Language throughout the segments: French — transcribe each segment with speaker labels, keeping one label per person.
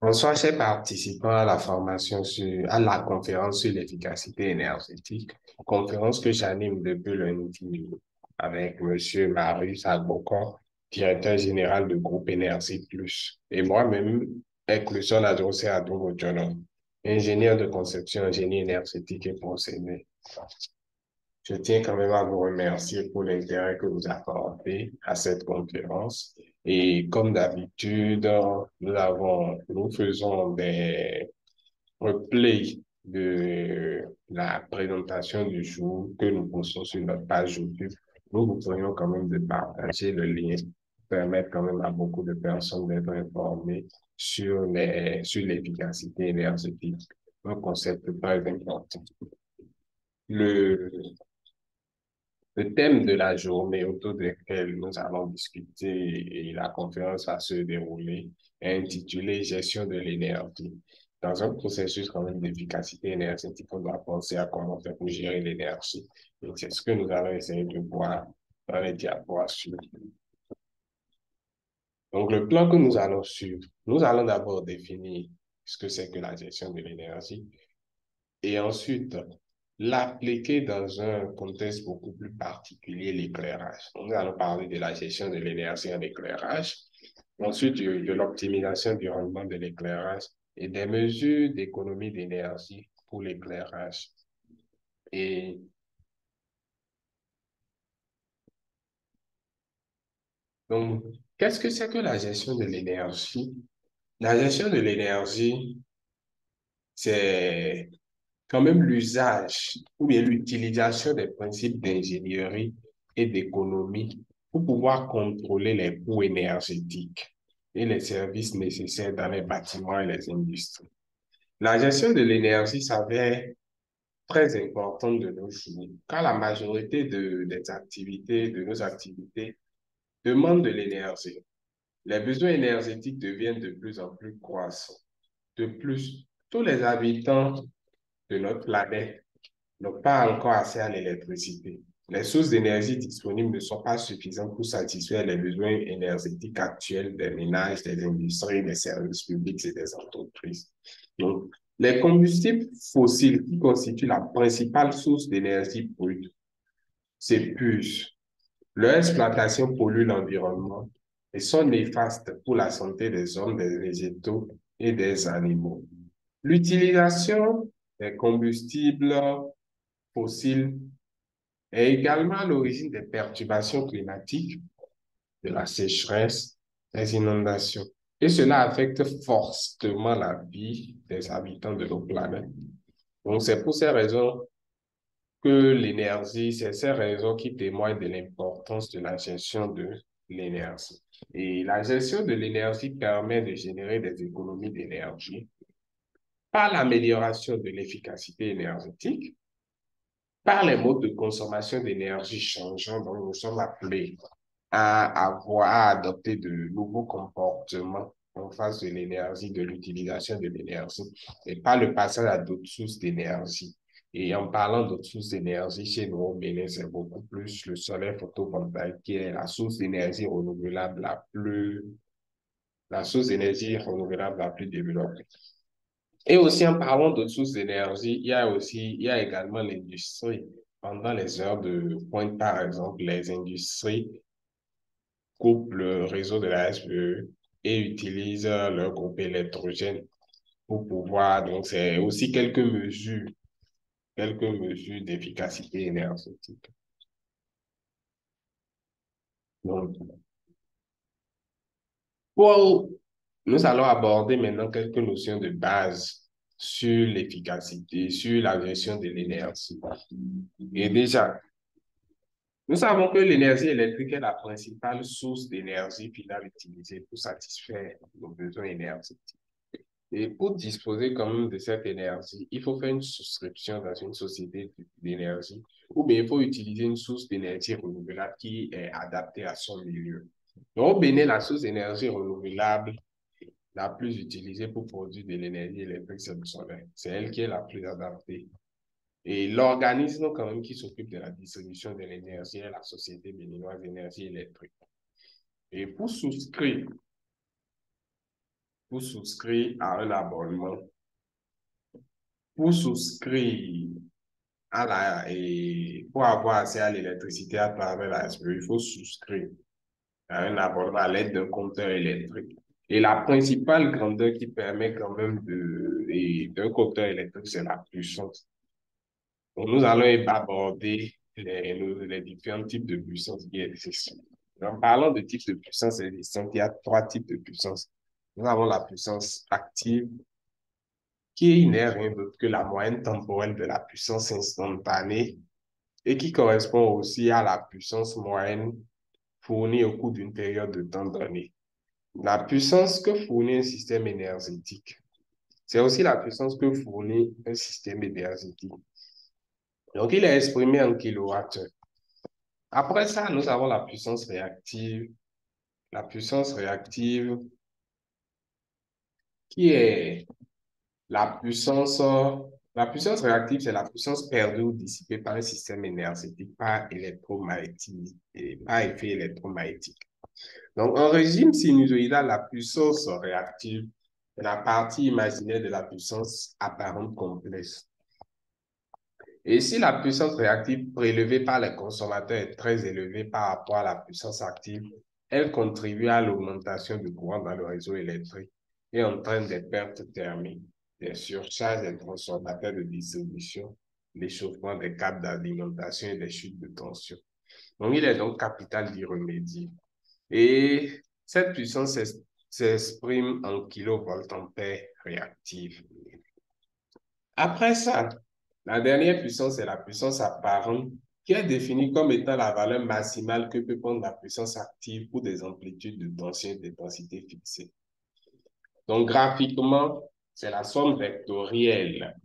Speaker 1: Bonsoir, chers participants à la à la conférence sur l'efficacité énergétique, conférence que j'anime depuis lundi avec Monsieur Marius Agbokor, directeur général du groupe Énergie Plus, et moi-même, inclusion Adrosé Adongo-Jono, ingénieur de conception, ingénieur énergétique et procédé. Je tiens quand même à vous remercier pour l'intérêt que vous accordez à cette conférence. Et comme d'habitude, nous faisons des replays de la présentation du jour que nous postons sur notre page YouTube. Nous vous pourrions quand même de partager le lien, permettre quand même à beaucoup de personnes d'être informées sur l'efficacité énergétique, un concept très important. Le Le thème de la journée autour duquel nous allons discuter et la conférence va se dérouler est intitulé Gestion de l'énergie. Dans un processus quand même d'efficacité énergétique, on doit penser à comment faire pour gérer l'énergie. Et c'est ce que nous allons essayer de voir dans les diaporams suivants. Donc, le plan que nous allons suivre, nous allons d'abord définir ce que c'est que la gestion de l'énergie et ensuite l'appliquer dans un contexte beaucoup plus particulier, l'éclairage. Nous allons parler de la gestion de l'énergie en éclairage, ensuite de l'optimisation du rendement de l'éclairage et des mesures d'économie d'énergie pour l'éclairage. Et donc, qu'est-ce que c'est que la gestion de l'énergie? La gestion de l'énergie, c'est quand même l'usage ou bien l'utilisation des principes d'ingénierie et d'économie pour pouvoir contrôler les coûts énergétiques et les services nécessaires dans les bâtiments et les industries. La gestion de l'énergie s'avère très importante de nos jours, car la majorité de nos activités demandent de l'énergie. Les besoins énergétiques deviennent de plus en plus croissants. De plus, tous les habitants de notre planète n'ont pas encore accès à l'électricité. Les sources d'énergie disponibles ne sont pas suffisantes pour satisfaire les besoins énergétiques actuels des ménages, des industries, des services publics et des entreprises. Donc, les combustibles fossiles qui constituent la principale source d'énergie brute s'épuisent. Leur exploitation pollue l'environnement et sont néfastes pour la santé des hommes, des végétaux et des animaux. L'utilisation des combustibles fossiles est également à l'origine des perturbations climatiques, de la sécheresse, des inondations. Et cela affecte fortement la vie des habitants de nos planètes. Donc, c'est pour ces raisons que l'énergie, c'est ces raisons qui témoignent de l'importance de la gestion de l'énergie. Et la gestion de l'énergie permet de générer des économies d'énergie par l'amélioration de l'efficacité énergétique, par les modes de consommation d'énergie changeants dont nous sommes appelés à adopter de nouveaux comportements en face de l'énergie, de l'utilisation de l'énergie, et par le passage à d'autres sources d'énergie. Et en parlant d'autres sources d'énergie, chez nous au Bénin, c'est beaucoup plus le soleil photovoltaïque qui est la source d'énergie renouvelable la plus développée. Et aussi, en parlant d'autres sources d'énergie, il y a également l'industrie. Pendant les heures de pointe, par exemple, les industries coupent le réseau de la SPE et utilisent leur groupe électrogène pour pouvoir, donc c'est aussi quelques mesures d'efficacité énergétique. Donc, pour, nous allons aborder maintenant quelques notions de base sur l'efficacité, sur la gestion de l'énergie. Et déjà, nous savons que l'énergie électrique est la principale source d'énergie finale utilisée pour satisfaire nos besoins énergétiques. Et pour disposer quand même de cette énergie, il faut faire une souscription dans une société d'énergie ou bien il faut utiliser une source d'énergie renouvelable qui est adaptée à son milieu. Donc, au Bénin, la source d'énergie renouvelable la plus utilisée pour produire de l'énergie électrique, c'est le soleil. C'est elle qui est la plus adaptée. Et l'organisme quand même qui s'occupe de la distribution de l'énergie est la Société béninoise d'énergie électrique. Et pour souscrire pour souscrire à un abonnement, pour souscrire et pour avoir accès à l'électricité à travers la SPE, il faut souscrire à un abonnement à l'aide d'un compteur électrique. Et la principale grandeur qui permet quand même d'un compteur électrique, c'est la puissance. Donc, nous allons aborder les différents types de puissance qui existent. En parlant de types de puissance existantes, il y a trois types de puissance. Nous avons la puissance active, qui n'est rien d'autre que la moyenne temporelle de la puissance instantanée et qui correspond aussi à la puissance moyenne fournie au cours d'une période de temps donnée. La puissance que fournit un système énergétique, c'est aussi la puissance que fournit un système énergétique. Donc, il est exprimé en kilowattheures. Après ça, nous avons la puissance réactive. La puissance réactive qui est la puissance réactive, c'est la puissance perdue ou dissipée par un système énergétique par électromagnétisme et par effet électromagnétique. Donc, en régime sinusoïdal, la puissance réactive est la partie imaginaire de la puissance apparente complexe. Et si la puissance réactive prélevée par les consommateurs est très élevée par rapport à la puissance active, elle contribue à l'augmentation du courant dans le réseau électrique et entraîne des pertes thermiques, des surcharges des transformateurs de distribution, l'échauffement des câbles d'alimentation et des chutes de tension. Donc, il est donc capital d'y remédier. Et cette puissance s'exprime en kilovoltampères réactifs. Après ça, la dernière puissance est la puissance apparente, qui est définie comme étant la valeur maximale que peut prendre la puissance active pour des amplitudes de tension et d'intensité fixées. Donc, graphiquement, c'est la somme vectorielle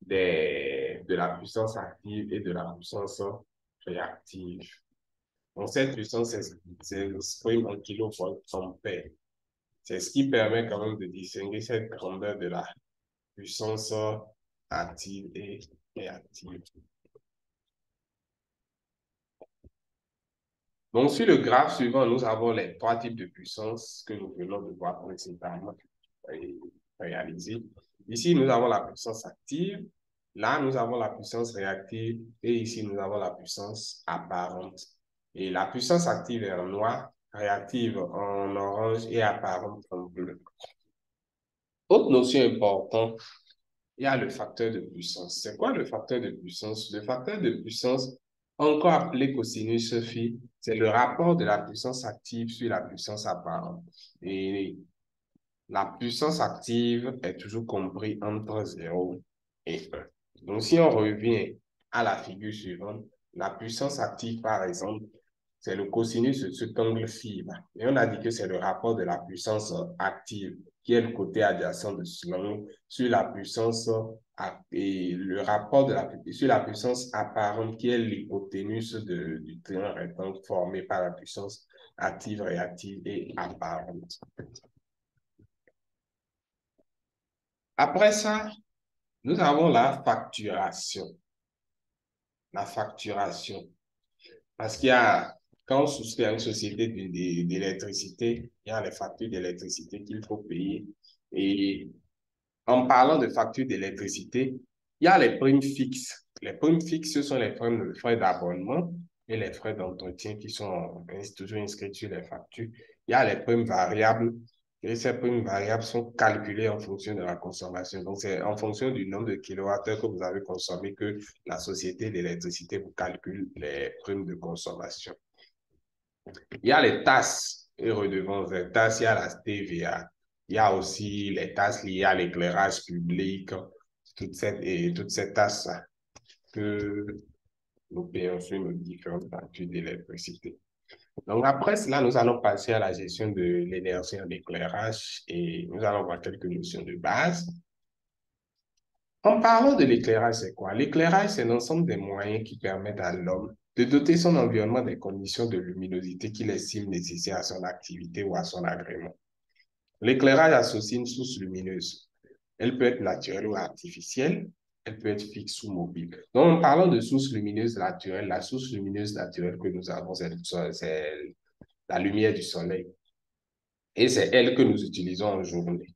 Speaker 1: de la puissance active et de la puissance réactive. Donc, cette puissance s'exprime en kilovoltampères. C'est ce qui permet quand même de distinguer cette grandeur de la puissance active et réactive. Donc, sur le graphe suivant, nous avons les trois types de puissance que nous venons de voir principalement réaliser. Ici, nous avons la puissance active. Là, nous avons la puissance réactive. Et ici, nous avons la puissance apparente. Et la puissance active est en noir, réactive en orange et apparente en bleu. Autre notion importante, il y a le facteur de puissance. C'est quoi le facteur de puissance? Le facteur de puissance, encore appelé cosinus phi, c'est le rapport de la puissance active sur la puissance apparente. Et la puissance active est toujours comprise entre 0 et 1. Donc, si on revient à la figure suivante, la puissance active, par exemple, c'est le cosinus de cet angle phi. Et on a dit que c'est le rapport de la puissance active, qui est le côté adjacent de ce angle, sur la puissance et le rapport sur la puissance apparente, qui est l'hypoténuse du triangle rectangle formé par la puissance active, réactive et apparente. Après ça, nous avons la facturation. La facturation. Parce qu'il y a, quand on souscrit à une société d'électricité, il y a les factures d'électricité qu'il faut payer. Et en parlant de factures d'électricité, il y a les primes fixes. Les primes fixes, ce sont les frais d'abonnement et les frais d'entretien qui sont toujours inscrits sur les factures. Il y a les primes variables et ces primes variables sont calculées en fonction de la consommation. Donc, c'est en fonction du nombre de kilowattheures que vous avez consommé que la société d'électricité vous calcule les primes de consommation. Il y a les taxes et redevances. Les taxes, il y a la TVA. Il y a aussi les taxes liées à l'éclairage public, toutes ces taxes que nous payons sur nos différentes factures d'électricité. Donc, après cela, nous allons passer à la gestion de l'énergie en éclairage et nous allons voir quelques notions de base. En parlant de l'éclairage, c'est quoi? L'éclairage, c'est l'ensemble des moyens qui permettent à l'homme de doter son environnement des conditions de luminosité qu'il estime nécessaires à son activité ou à son agrément. L'éclairage associe une source lumineuse. Elle peut être naturelle ou artificielle. Elle peut être fixe ou mobile. Donc, en parlant de source lumineuse naturelle, la source lumineuse naturelle que nous avons, c'est la lumière du soleil. Et c'est elle que nous utilisons en journée.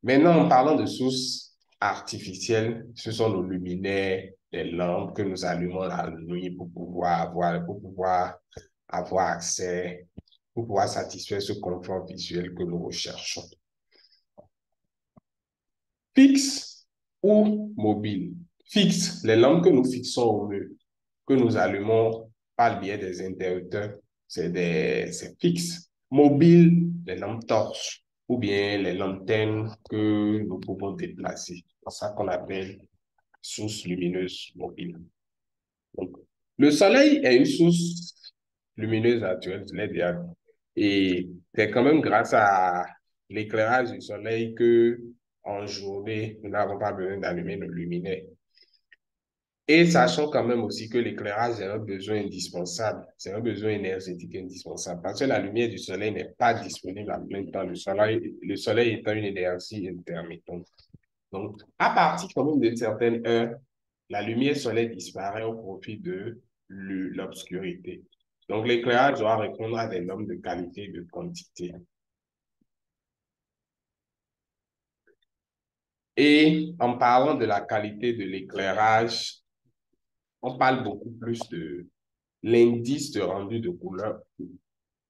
Speaker 1: Maintenant, en parlant de sources artificielles, ce sont nos luminaires, les lampes que nous allumons la nuit pour pouvoir avoir accès, pour pouvoir satisfaire ce confort visuel que nous recherchons. Fixe ou mobile? Fixe, les lampes que nous fixons au mur, que nous allumons par le biais des interrupteurs, c'est fixe. Mobile, les lampes torches ou bien les lanternes que nous pouvons déplacer. C'est ça qu'on appelle source lumineuse mobile. Donc, le soleil est une source lumineuse naturelle, je l'ai déjà dit. Et c'est quand même grâce à l'éclairage du soleil que, en journée, nous n'avons pas besoin d'allumer nos luminaires. Et sachant quand même aussi que l'éclairage est un besoin indispensable, c'est un besoin énergétique indispensable, parce que la lumière du soleil n'est pas disponible à plein temps. Le soleil étant une énergie intermittente. Donc, à partir quand même d'une certaine heure, la lumière solaire disparaît au profit de l'obscurité. Donc, l'éclairage doit répondre à des normes de qualité et de quantité. Et en parlant de la qualité de l'éclairage, on parle beaucoup plus de l'indice de rendu de couleur,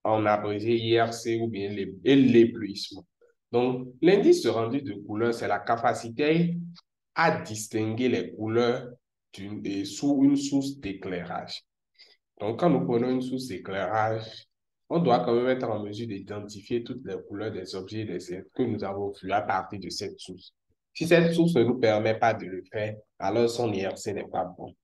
Speaker 1: en abrégé IRC ou bien l'éblouissement. Donc, l'indice de rendu de couleur, c'est la capacité à distinguer les couleurs sous une source d'éclairage. Donc, quand nous prenons une source d'éclairage, on doit quand même être en mesure d'identifier toutes les couleurs des objets et des êtres que nous avons vus à partir de cette source. Si cette source ne nous permet pas de le faire, alors son IRC n'est pas bon.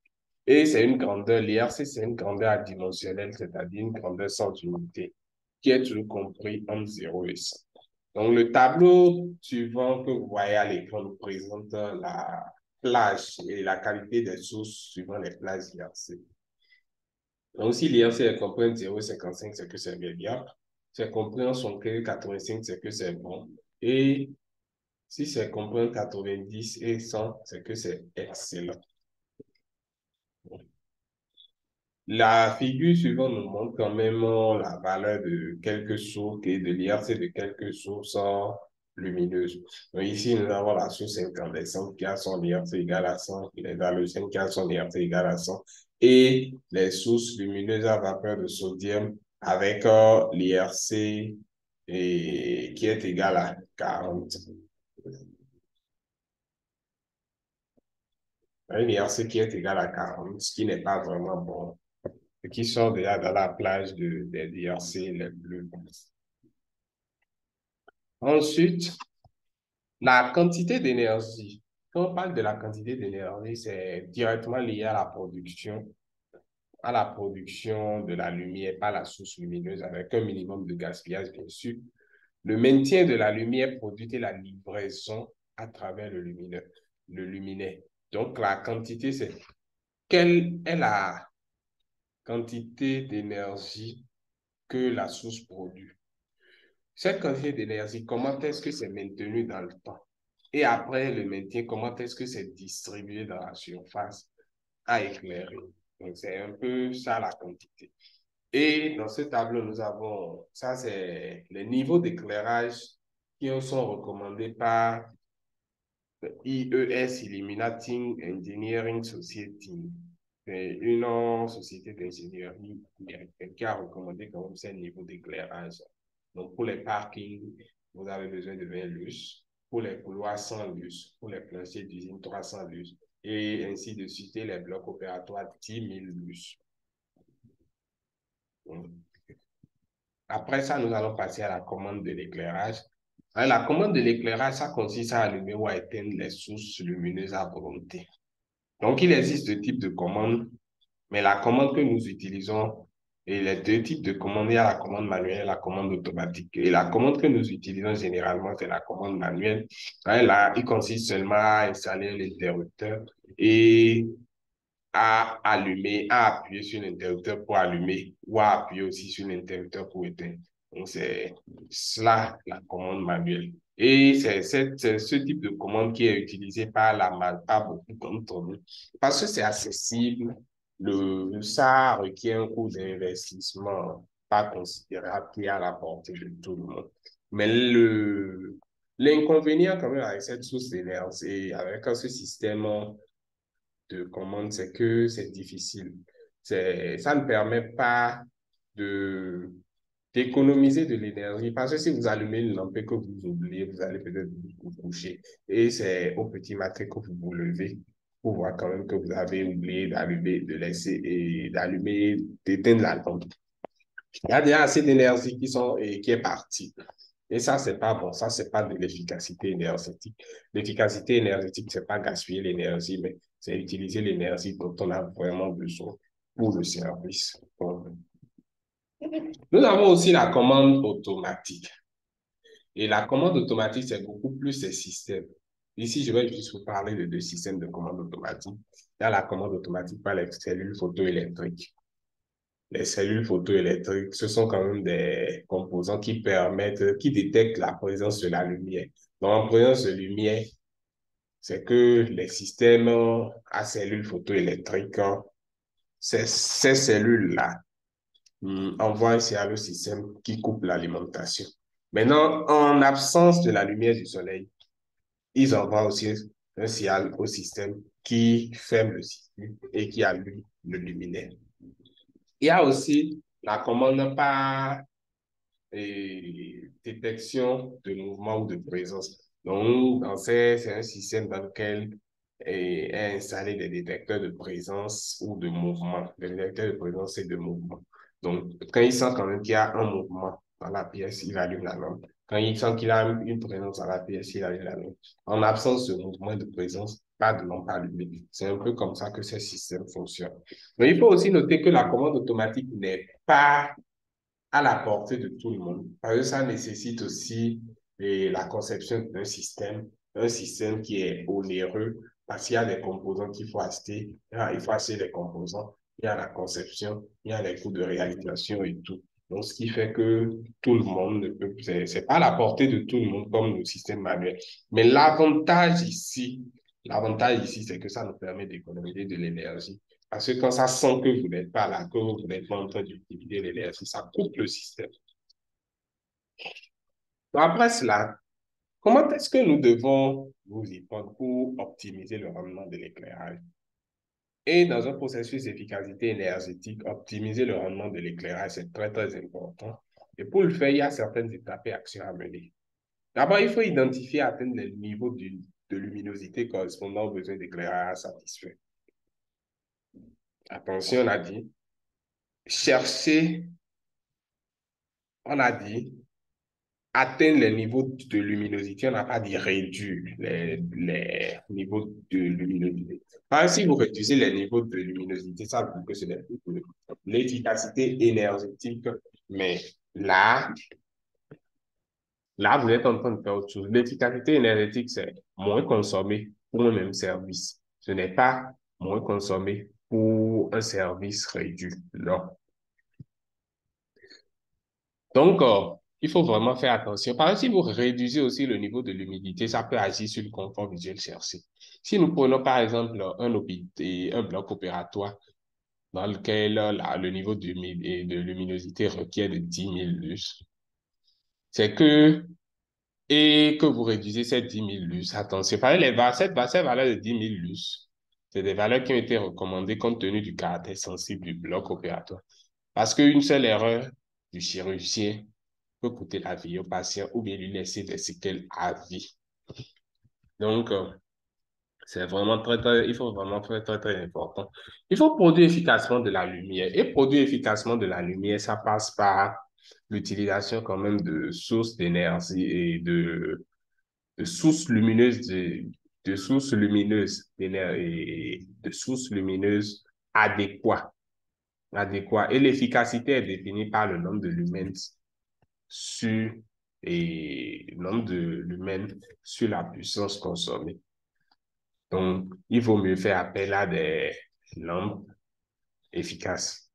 Speaker 1: Et c'est une grandeur, l'IRC, c'est une grandeur adimensionnelle, c'est-à-dire une grandeur sans unité, qui est toujours compris entre 0 et 100. Donc, le tableau suivant que vous voyez à l'écran nous présente la plage et la qualité des sources suivant les plages IRC. Donc, si l'IRC est compris entre 0,55, c'est que c'est médiocre. C'est compris en 85, c'est que c'est bon. Et si c'est compris entre 90 et 100, c'est que c'est excellent. La figure suivante nous montre quand même la valeur de quelques sources et de l'IRC de quelques sources lumineuses. Donc ici, nous avons la source incandescente qui a son IRC égal à 100, les halogènes qui a son IRC égal à 100, et les sources lumineuses à vapeur de sodium avec l'IRC qui est égal à 40. Un IRC qui est égal à 40, ce qui n'est pas vraiment bon, qui sont déjà dans la plage des DRC les bleus. Ensuite, la quantité d'énergie. Quand on parle de la quantité d'énergie, c'est directement lié à la production de la lumière par la source lumineuse avec un minimum de gaspillage, bien sûr. Le maintien de la lumière produite et la livraison à travers le luminaire. Donc, la quantité, c'est quelle est la quantité d'énergie que la source produit. Cette quantité d'énergie, comment est-ce que c'est maintenu dans le temps? Et après le maintien, comment est-ce que c'est distribué dans la surface à éclairer? Donc, c'est un peu ça la quantité. Et dans ce tableau, nous avons, ça c'est les niveaux d'éclairage qui sont recommandés par IES, Illuminating Engineering Society. C'est une société d'ingénierie américaine qui a recommandé quand même ces niveaux d'éclairage. Donc, pour les parkings, vous avez besoin de 20 lux. Pour les couloirs, 100 lux. Pour les planchers d'usine, 300 lux. Et ainsi de suite, et les blocs opératoires, 10 000 lux. Après ça, nous allons passer à la commande de l'éclairage. La commande de l'éclairage, ça consiste à allumer ou à éteindre les sources lumineuses à volonté. Donc, il existe deux types de commandes, mais la commande que nous utilisons, et les deux types de commandes, il y a la commande manuelle et la commande automatique. Et la commande que nous utilisons généralement, c'est la commande manuelle. Là, il consiste seulement à installer l'interrupteur et à allumer, à appuyer sur l'interrupteur pour allumer ou à appuyer aussi sur l'interrupteur pour éteindre. Donc, c'est cela la commande manuelle. Et c'est ce type de commande qui est utilisé par beaucoup d'entre nous parce que c'est accessible. Ça requiert un coût d'investissement pas considérable qui est à la portée de tout le monde. Mais l'inconvénient quand même avec cette source d'énergie, avec ce système de commande, c'est que c'est difficile. Ça ne permet pas de d'économiser de l'énergie parce que si vous allumez une lampe et que vous oubliez, vous allez peut-être vous coucher. Et c'est au petit matin que vous vous levez pour voir quand même que vous avez oublié d'allumer, de laisser et d'allumer, d'éteindre la lampe. Il y a déjà assez d'énergie qui est partie. Et ça, c'est pas bon. Ça, c'est pas de l'efficacité énergétique. L'efficacité énergétique, c'est pas gaspiller l'énergie, mais c'est utiliser l'énergie dont on a vraiment besoin pour le service. Nous avons aussi la commande automatique. Et la commande automatique, c'est beaucoup plus ces systèmes. Ici, je vais juste vous parler de deux systèmes de commande automatique. Il y a la commande automatique par les cellules photoélectriques. Les cellules photoélectriques, ce sont quand même des composants qui permettent, qui détectent la présence de la lumière. Donc, en présence de lumière, c'est que les systèmes à cellules photoélectriques, ces cellules-là, envoient un signal au système qui coupe l'alimentation. Maintenant, en absence de la lumière du soleil, ils envoient aussi un signal au système qui ferme le circuit et qui allume le luminaire. Il y a aussi la commande par détection de mouvement ou de présence. Donc, c'est un système dans lequel est installé des détecteurs de présence ou de mouvement. Les détecteurs de présence et de mouvement. Donc, quand il sent quand même qu'il y a un mouvement dans la pièce, il allume la lampe. Quand il sent qu'il a une présence dans la pièce, il allume la lampe. En absence de mouvement et de présence, pas de lampe allumée. C'est un peu comme ça que ce système fonctionne. Mais il faut aussi noter que la commande automatique n'est pas à la portée de tout le monde. Parce que ça nécessite aussi la conception un système qui est onéreux, parce qu'il y a des composants qu'il faut acheter, il faut acheter les composants, il y a la conception, il y a les coûts de réalisation et tout. Donc, ce qui fait que tout le monde ne peut, c'est pas à la portée de tout le monde comme le système manuel. Mais l'avantage ici, c'est que ça nous permet d'économiser de l'énergie parce que quand ça sent que vous n'êtes pas là, que vous n'êtes pas en train d'utiliser l'énergie, ça coupe le système. Donc après cela, comment est-ce que nous devons nous y prendre pour optimiser le rendement de l'éclairage? Et dans un processus d'efficacité énergétique, optimiser le rendement de l'éclairage, c'est très, très important. Et pour le faire, il y a certaines étapes et actions à mener. D'abord, il faut identifier et atteindre le niveau de luminosité correspondant aux besoins d'éclairage satisfaits. Attention, on a dit, chercher, on a dit, atteindre les niveaux de luminosité, on n'a pas dit réduire les niveaux de luminosité. Par exemple, si vous réduisez les niveaux de luminosité, ça veut dire que ce n'est plus pour l'efficacité énergétique, mais là, vous êtes en train de faire autre chose. L'efficacité énergétique, c'est moins consommer pour un même service. Ce n'est pas moins consommer pour un service réduit. Non. Donc, il faut vraiment faire attention. Par exemple, si vous réduisez aussi le niveau de l'humidité, ça peut agir sur le confort visuel cherché. Si nous prenons par exemple un bloc opératoire dans lequel le niveau de luminosité requiert de 10 000 lux, c'est que, et que vous réduisez ces 10 000 lux, attention, ces valeurs de 10 000 lux, c'est des valeurs qui ont été recommandées compte tenu du caractère sensible du bloc opératoire. Parce qu'une seule erreur du chirurgien peut coûter la vie au patient ou bien lui laisser des séquelles à vie. Donc, c'est vraiment il faut vraiment faire très, très important. Il faut produire efficacement de la lumière. Et produire efficacement de la lumière, ça passe par l'utilisation quand même de sources d'énergie et de sources lumineuses, de sources lumineuses, et de sources lumineuses adéquates. Et l'efficacité est définie par le nombre de lumens sur le nombre de lumens sur la puissance consommée. Donc, il vaut mieux faire appel à des lampes efficaces.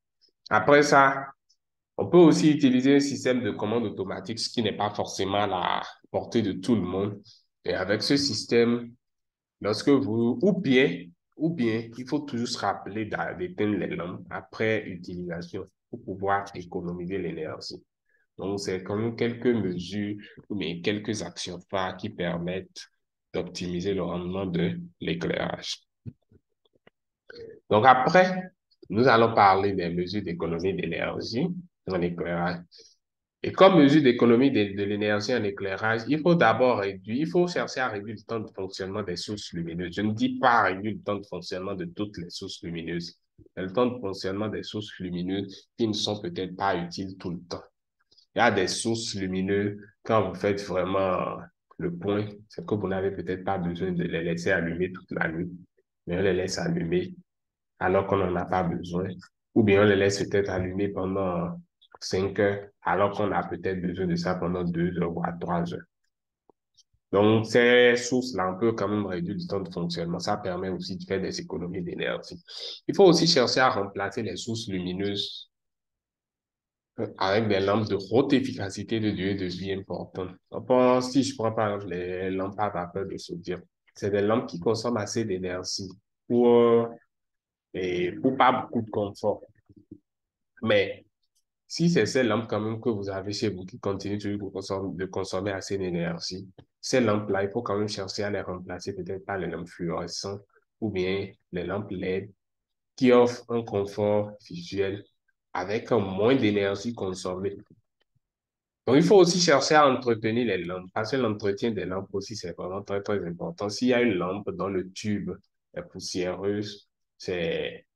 Speaker 1: Après ça, on peut aussi utiliser un système de commande automatique, ce qui n'est pas forcément à la portée de tout le monde. Et avec ce système, ou bien, il faut toujours se rappeler d'éteindre les lampes après utilisation. pour pouvoir économiser l'énergie. Donc, c'est quand même quelques mesures, mais quelques actions phares qui permettent d'optimiser le rendement de l'éclairage. Donc, après, nous allons parler des mesures d'économie d'énergie en éclairage. Et comme mesure d'économie de l'énergie en éclairage, il faut d'abord réduire, il faut chercher à réduire le temps de fonctionnement des sources lumineuses. Je ne dis pas réduire le temps de fonctionnement de toutes les sources lumineuses, mais le temps de fonctionnement des sources lumineuses qui ne sont peut-être pas utiles tout le temps. Il y a des sources lumineuses, quand vous faites vraiment le point, c'est que vous n'avez peut-être pas besoin de les laisser allumer toute la nuit, mais on les laisse allumer alors qu'on n'en a pas besoin. Ou bien on les laisse peut-être allumer pendant 5 heures, alors qu'on a peut-être besoin de ça pendant 2 heures ou à 3 heures. Donc, ces sources-là, on peut quand même réduire le temps de fonctionnement. Ça permet aussi de faire des économies d'énergie. Il faut aussi chercher à remplacer les sources lumineuses avec des lampes de haute efficacité de durée de vie importante. Si je prends par exemple les lampes à vapeur de sodium, c'est des lampes qui consomment assez d'énergie pour, et pour pas beaucoup de confort. Mais si c'est ces lampes quand même que vous avez chez vous qui continuent toujours de consommer assez d'énergie, ces lampes-là, il faut quand même chercher à les remplacer peut-être par les lampes fluorescentes ou bien les lampes LED qui offrent un confort visuel avec un moins d'énergie consommée. Donc, il faut aussi chercher à entretenir les lampes, parce que l'entretien des lampes aussi, c'est vraiment très, très important. S'il y a une lampe dont le tube est poussiéreuse, c'est,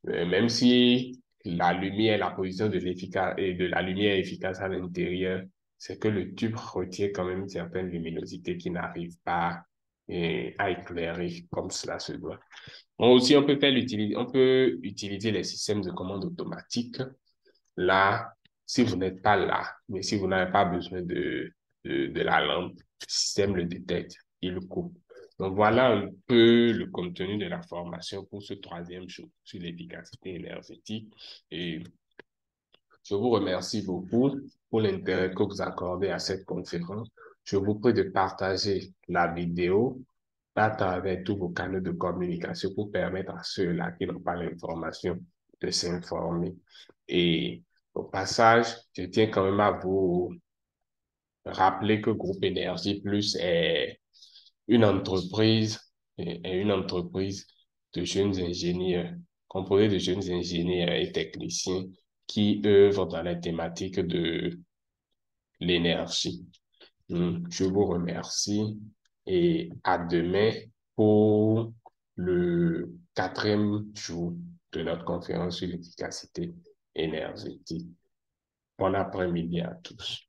Speaker 1: même si la lumière, la position de l'efficace et de la lumière est efficace à l'intérieur, c'est que le tube retient quand même une certaine luminosité qui n'arrive pas à éclairer comme cela se doit. Aussi, on peut utiliser les systèmes de commande automatique. Là, si vous n'êtes pas là, mais si vous n'avez pas besoin de la lampe, le système le détecte, il le coupe. Donc voilà un peu le contenu de la formation pour ce troisième jour sur l'efficacité énergétique. Et je vous remercie beaucoup pour l'intérêt que vous accordez à cette conférence. Je vous prie de partager la vidéo à travers tous vos canaux de communication pour permettre à ceux-là qui n'ont pas l'information de s'informer. Et au passage, je tiens quand même à vous rappeler que Groupe Énergie Plus est une entreprise, est une entreprise de jeunes ingénieurs, composée de jeunes ingénieurs et techniciens qui œuvrent dans les thématiques de l'énergie. Je vous remercie et à demain pour le quatrième jour de notre conférence sur l'efficacité énergétique. Bon après-midi à tous.